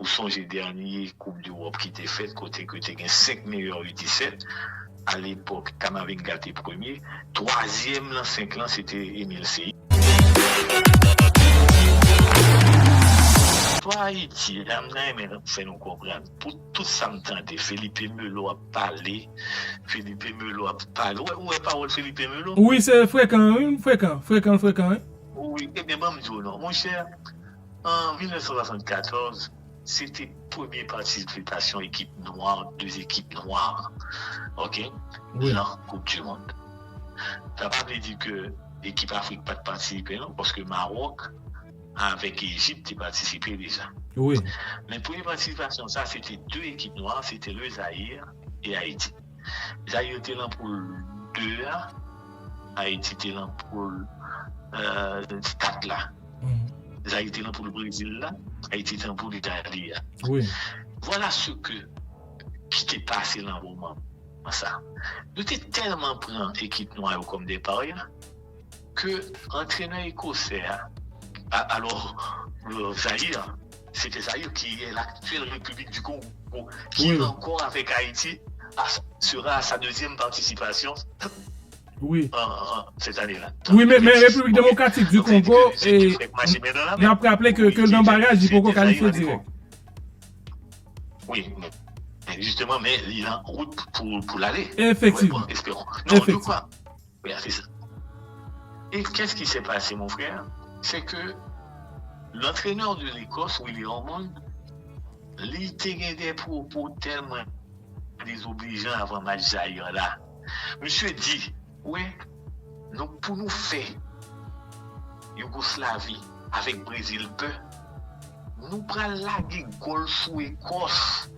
ou songez dernier Coupe d'Europe qui était faite, côté que tu as 5 meilleurs U17. À l'époque, Kamavinga était premier. Troisième, dans 5 ans, c'était Emile Sey. Pour Haïti, mais fait nous comprendre. Pour tout ça, Philippe Melo a parlé. Philippe Melo a parlé. Où est parole Philippe Melo? Oui, c'est fréquent. Hein? Oui, eh bien, bon, non. Mon cher, en 1974, c'était première participation équipe noire, 2 équipes noires. OK? Oui. Dans la Coupe du Monde. Ça ne veut pas dire que l'équipe Afrique pas participé, non? Parce que Maroc, avec l'Égypte, a participé déjà. Oui. Mais pour une participation, ça, c'était 2 équipes noires, c'était le Zaïre et Haïti. Zaïre était là pour 2A, Haïti était là pour 4 là. Zaïre était là pour le Brésil là, Haïti était là pour l'Italie. Oui. Voilà ce qui t'est passé dans le moment. Ça. Nous étions tellement pris équipe noire comme départ que l'entraîneur écossais, alors le Zaïre, c'était Zaïre qui est l'actuelle République du Congo, qui est encore avec Haïti, sera à sa 2e participation. Oui. Cette année-là. Oui, mais République démocratique du Congo, et il a rappelé que dans le barrage, il faut qualifier direct. Oui, justement, mais il est en route pour l'aller. Effectivement. Ouais, bon, espérons. Non, de quoi? Oui, c'est ça. Et qu'est-ce qui s'est passé, mon frère? C'est que l'entraîneur de l'Écosse, Willie Ormond, il était des propos tellement désobligeants avant le match Zaïre là. Monsieur dit, oui, donc pour nous faire Yougoslavie avec Brésil peu, nous prenons la golf ou Écosse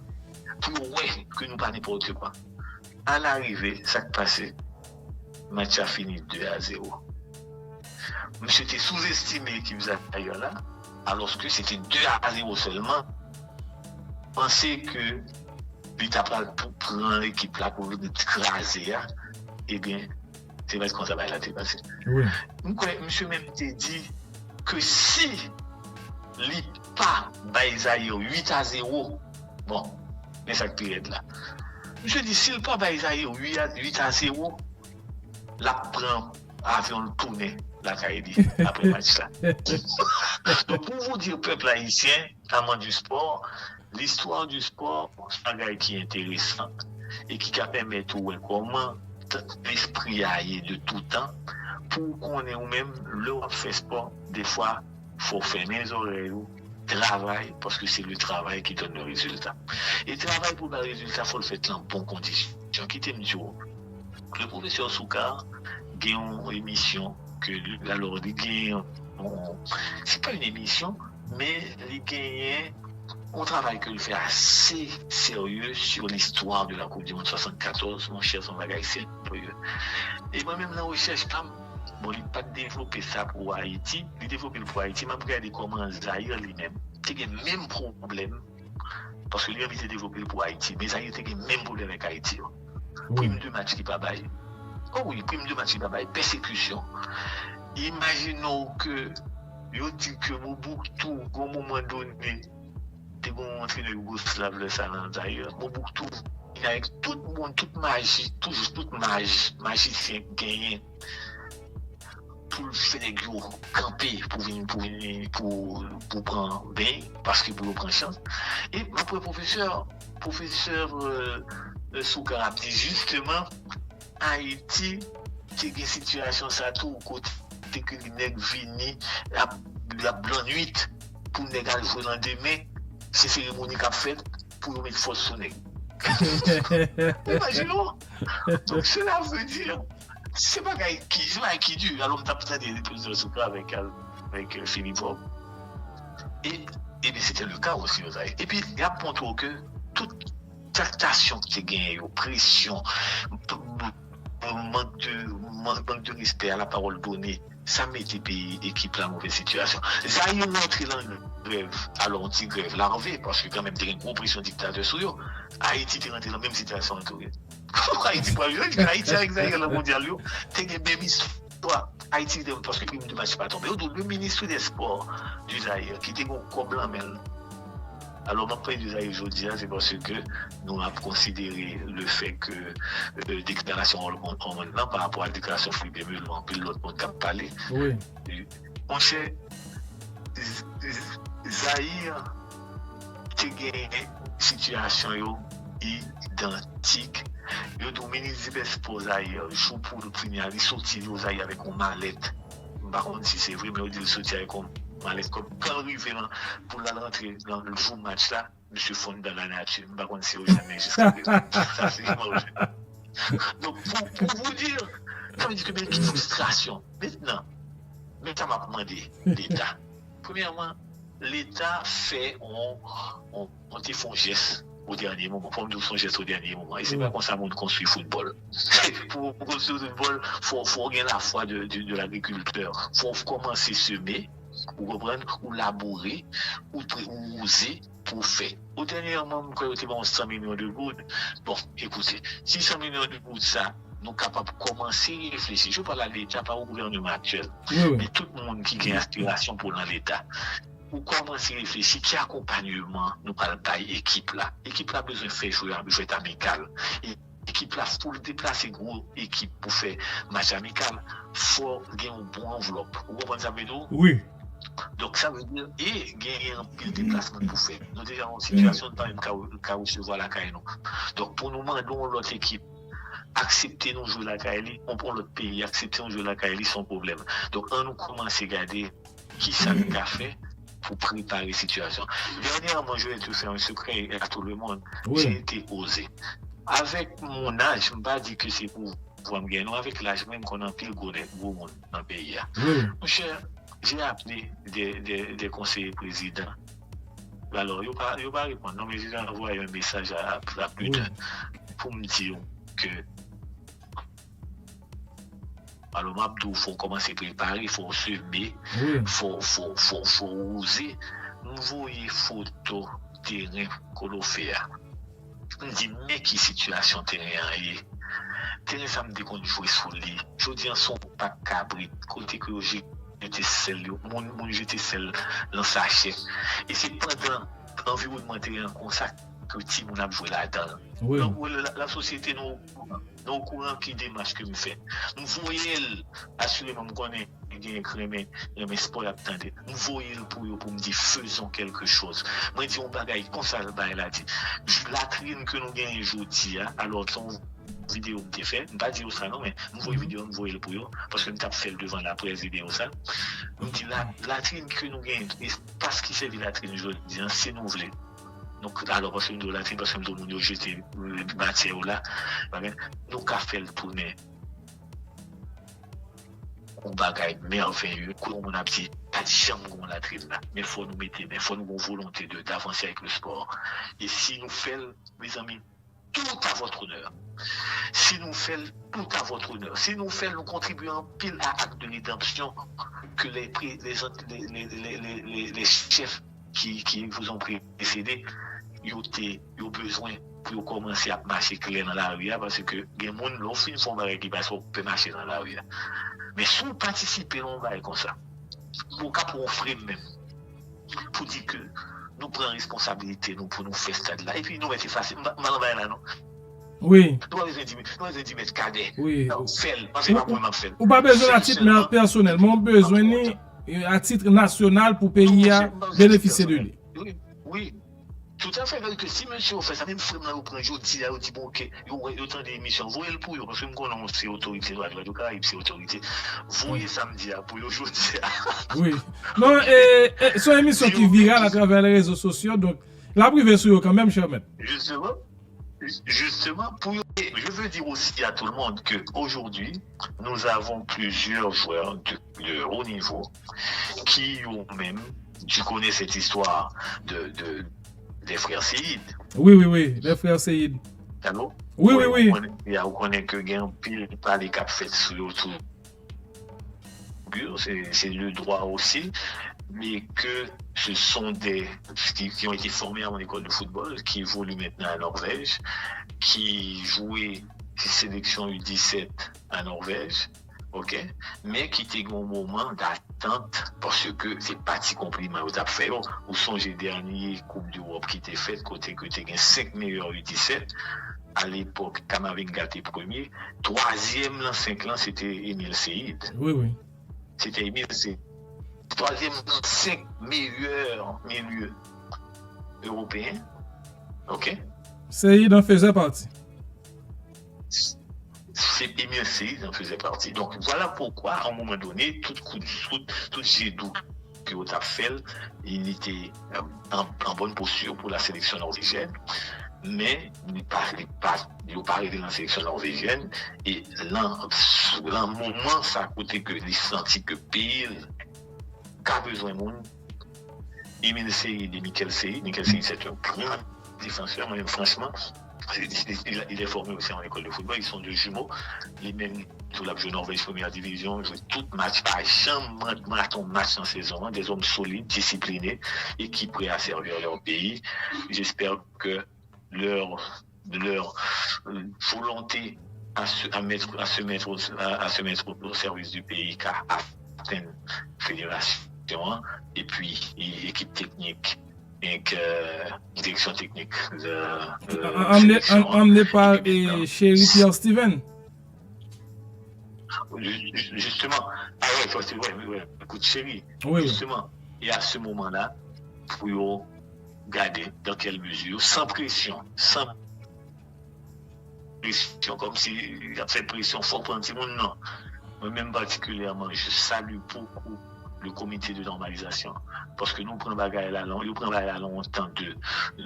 pour que nous pas n'importe quoi. À l'arrivée, ça qui passé, le match a fini 2-0. Monsieur était sous-estimé l'équipe Zaïre là, alors que c'était 2-0 seulement. Pensez que l'État pour prendre l'équipe là pour écraser, eh bien, c'est parce qu'on s'appelle la passé. Oui. Monsieur même t'a dit que si l'IPA Baïsaïo 8-0, bon, mais ça peut être là. Monsieur dit, si l'IPA Baïsaïo 8-0, la prend avion tourné la Kaïdi après le match là. Donc pour vous dire, peuple haïtien, amant du sport, l'histoire du sport, c'est un gars qui est intéressant et qui permet de voir comment l'esprit aille de tout temps pour qu'on ait ou même le fait sport. Des fois, il faut fermer les oreilles, travail, parce que c'est le travail qui donne le résultat. Et travail pour le résultat, il faut le faire dans de bonnes conditions. Qui t'aime dire, le professeur Soukar a une émission que alors il gagne, c'est pas une émission, mais il gagne un travail que le fait assez sérieux sur l'histoire de la Coupe du Monde 74, mon cher, son bagage sérieux. Et moi-même, la recherche, bon, il n'a pas développé ça pour Haïti, il a développé pour Haïti, mais regardez comment Zaïre lui-même, il a le même problème, parce que lui a développé pour Haïti, mais Zaïre a le même problème avec Haïti. Prime de match qui pas bail. Oh oui, prime de match qui pas bail, persécution. Imaginons que, il dit que Mobutu, à un moment donné, t'es bon entrer de Yougoslave le salon d'ailleurs. Mobutu, il a avec tout le monde, toute magie, toute magicien gagné pour le faire des gros camper pour prendre bain, parce qu'il pour prendre chance. Et après professeur Soukara dit justement, Haïti, c'est une situation ça tout côté que les nègres viennent la blanc nuit pour les gars jouer lendemain. C'est cérémonie qu'a fait pour mettre force sur nègre. Imaginons. Donc cela veut dire, c'est pas qui dure. Alors on t'a peut-être des professeurs Soukara avec Philippe Homme. Et bien c'était le cas aussi. Et puis il y a montré que toute tractation qui gagne, pression, manque de respect à la parole donnée, ça met les pays équipes dans une mauvaise situation. Ça y est montré dans une grève, alors on dit grève larvée, parce que quand même, il y a une gros pression dictateur sur eux. Haïti est rentré dans la même situation que Haïti, Haïti avec Zaïre, le mondial, il y a une même histoire. Haïti, parce que le match n'est pas tombé. Le ministre des Sports du Zaïre, qui était un blanc, Alors, ma point de vue aujourd'hui, c'est parce que nous avons considéré le fait que déclaration maintenant par rapport à la déclaration Philippe Meulon, puis l'autre monde qui a parlé. Oui. Mon cher, Zahir, tu as une situation identique. Yo do ministre des Sports Zahir, joue pour le premier, il sortit Zahir avec une mallette. Par contre, si c'est vrai, mais il sortit avec une mallette. Comme quand il arrive pour la rentrée dans le jour match là, monsieur fond dans la nature. Par contre, c'est jamais jusqu'à ça, c'est mauvais. Donc, pour vous dire, ça veut dire que mais quelle frustration. Maintenant, ça m'a demandé l'État. Premièrement, l'État fait on fait un geste au dernier moment. Pour nous, son geste au dernier moment. Et c'est pas comme ça qu'on construit le football. Pour construire le football, il faut gagner la foi de l'agriculteur. Il faut commencer à semer, ou reprendre, ou labourer, ou oser pour faire. Au dernier moment, quand il y a 100 millions de gouttes, bon, écoutez, si 100 millions de gouttes, ça, nous sommes capables de commencer à réfléchir. Je parle à l'État, pas au gouvernement actuel, mais tout le monde qui a aspiration pour l'État. Pour commencer à réfléchir, quel accompagnement nous parlons de l'équipe là. L'équipe là a besoin de faire jouer un budget amical. L'équipe là, pour déplacer gros équipe pour faire match amical, il faut gagner une bonne enveloppe. Vous comprenez ça, Bédou? Oui. Donc ça veut dire, et gagner un pile de déplacement pour faire. Nous sommes déjà en situation de pas même qu'à recevoir la CAI. Donc pour nous demander l'autre équipe, accepter nous jouer la CAI, on prend l'autre pays, accepter nous jouer la CAI sans problème. Donc on nous commence à regarder qui ça nous a fait pour préparer la situation. Dernièrement, je vais te faire un secret à tout le monde. Oui. J'ai été osé. Avec mon âge, je ne vais pas dire que c'est pour me gagner. Non, avec l'âge même qu'on a pile gros monde dans le pays. Oui. Mon cher, j'ai appelé des conseillers présidents. Alors, ils ne vont pas répondre. Non, mais j'ai envoyé un message à plus d'un pour me dire que alors, Mabdou, il faut commencer à préparer, il faut semer, il faut oser. Nous voyons photos terrain qu'on fait. On dit, mais qui situation terrain est? Terrain, ça me dit qu'on joue sous lit. Je dis, on sont pas cabri. Côté que j'étais seul, mon j'étais seul dans sa chair. Et c'est pendant l'environnement terrain comme ça que Tim on a joué là-dedans. Oui. Donc, la société nous au courant qui démarche que me fait. Nous voyons assurément qu'on est crémé sport attendez. Nous voyons pour me dire faisons quelque chose. Moi dis on bagaille comme ça il a dit. La trine que nous gagnons aujourd'hui alors son vidéo me fait, pas dire ça non mais nous voyons vidéo nous voyons pour eux parce que nous t'a fait devant la presse vidéo ça. Nous dit la trine que nous gagnons parce qu'il s'est la trine aujourd'hui c'est nous voulons. Donc, alors, parce que nous avons parce que nous avons jeté le matière là, nous avons fait le tourner. On bagaille merveilleux, on a dit, pas de chambre qu'on la trine là, mais il faut nous mettre, mais il faut nous avoir volonté d'avancer avec le sport. Et si nous faisons, mes amis, tout à votre honneur. Si nous faisons tout à votre honneur, si nous faisons, nous contribuons pile à l'acte de rédemption que les chefs qui vous ont précédé, ils ont besoin pour commencer à marcher clair dans la rue parce que les gens l'ont fait une forme qui peut marcher dans la rue. Mais si vous participez on va comme ça, pour un frère même, pour dire que nous prenons responsabilité nous pour nous faire ce stade là et puis nous c'est facile, là non. Oui. Nous avons 10 mètres carrés. Oui. C'est pas moi qui fait. Ou pas besoin à titre personnel, mais besoin à titre national pour payer à bénéficier de lui. Oui. Tout à fait, que si monsieur fait ça, même si vous prenez aujourd'hui, il dit bon, ok, il y a autant d'émissions, voyez le pour eux, parce que nous connaissons ces autorités, Radio Caraïbes, ces autorités. Voyez samedi pour aujourd'hui. Oui. Non, c'est une émission qui virale à travers les réseaux sociaux, donc la privée sur eux quand même, cher maître. Justement, je veux dire aussi à tout le monde qu'aujourd'hui, nous avons plusieurs joueurs de haut niveau qui ont même, tu connais cette histoire des frères Seyd. Oui, les frères Seyd. Allô? Oui. On connaît que gain pile par les cap fait sur tout. C'est le droit aussi, mais que ce sont des qui ont été formés à mon école de football, qui évoluent maintenant à Norvège, qui jouaient sélection U17 à Norvège, ok, mais qui étaient au moment d'attente entente parce que c'est parti compliment aux a fait. Ou songez dernier Coupe d'Europe qui était faite, côté que tu as 5 meilleurs U17. À l'époque, Kamavinga était premier. Troisième, dans 5 ans, c'était Emile Seyid. Oui. C'était Emile Seyid. Troisième, dans 5 meilleurs milieux européens. OK? Seyid en faisait partie. C'est Emile Seyid en faisait partie. Donc, voilà pourquoi, à un moment donné, tout jet d'eau que vous avez fait, il était en bonne posture pour la sélection norvégienne. Mais il n'est pas arrivé dans la sélection norvégienne et là, moment, ça a coûté que les senti que pays a besoin de monde. Emile Seyid et Michael Seyid. Michael Seyid, c'est un grand défenseur, mais franchement, il est formé aussi en école de football. Ils sont deux jumeaux. Les mêmes sur la Norvège première division, jouent tout match, pas jamais match en saison. Des hommes solides, disciplinés et qui prêts à servir leur pays. J'espère que leur volonté à se mettre au service du pays qu'a atteint fédération et puis équipe technique et direction technique emmené par Chéri Pierre Steven. Justement, écoute Chéri, justement, et à ce moment-là, pour garder dans quelle mesure, sans pression, comme s'il a fait pression fort pour un petit monde, non. Moi-même particulièrement, je salue beaucoup le comité de normalisation, parce que nous prenons la longtemps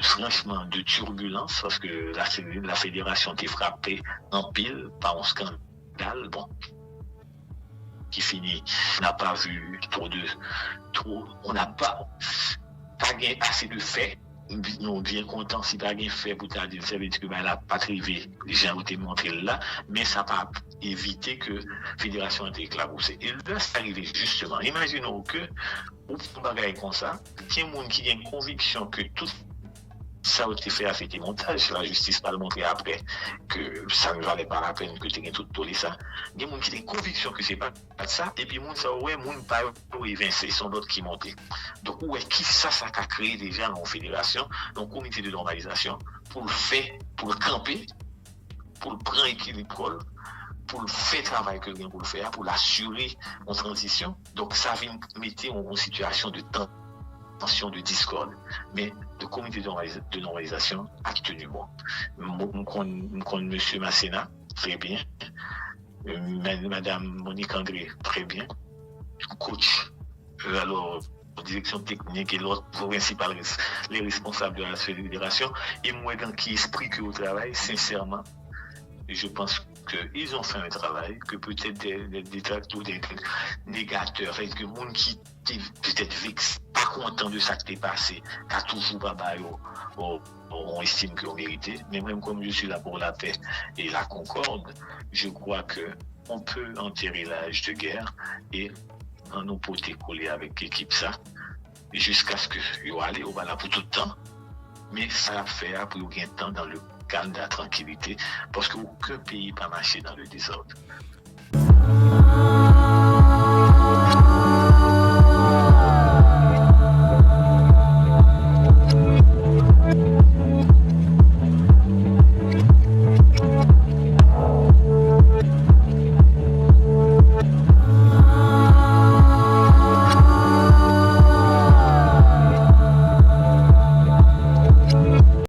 franchement de turbulence, parce que la fédération était frappée en pile par un scandale, qui finit, on n'a pas vu on n'a pas gagné assez de faits. Nous sommes bien contents si pas gagné fait pour dire ça veut dire que elle n'a pas arrivé, les gens ont été montrés là, mais ça n'a pas évité que la fédération a été éclaboussée. Et là, c'est arrivé justement. Imaginons que, ou pour bagaille comme ça, il y a des gens qui ont une conviction que tout ça a été fait à faire des montages. La justice va le montrer après que ça ne valait pas la peine que tu aies tout tolé ça. Il y a des gens qui ont une conviction que c'est pas ça, et puis les gens ne pas évincé, sont d'autres qui montent. Donc, qui ça a créé déjà en fédération, dans le comité de normalisation, pour le faire, pour le camper, pour le prendre équilibre, pour le faire travail que vient pour le faire, pour l'assurer en transition. Donc, ça vient mettre en situation de tension, de discorde. Mais le comité de normalisation a tenu bon. On connaît M. Masséna, très bien. Madame Monique André, très bien. Coach, alors, direction technique et l'autre principal, les responsables de la fédération. Et moi, dans qui esprit que au travail, sincèrement, je pense qu'ils ont fait un travail, que peut-être des détracteurs, des négateurs, que les gens qui étaient peut-être vexés, pas contents de ça qui est passé, qui a toujours pas on estime qu'ils ont mérité. Mais même comme je suis là pour la paix et la concorde, je crois qu'on peut enterrer l'âge de guerre et en nous porter coller avec l'équipe ça, jusqu'à ce que yo allez au là pour tout le temps. Mais ça a fait après aucun temps dans le calme de la tranquillité, parce qu'aucun pays n'a marché dans le désordre.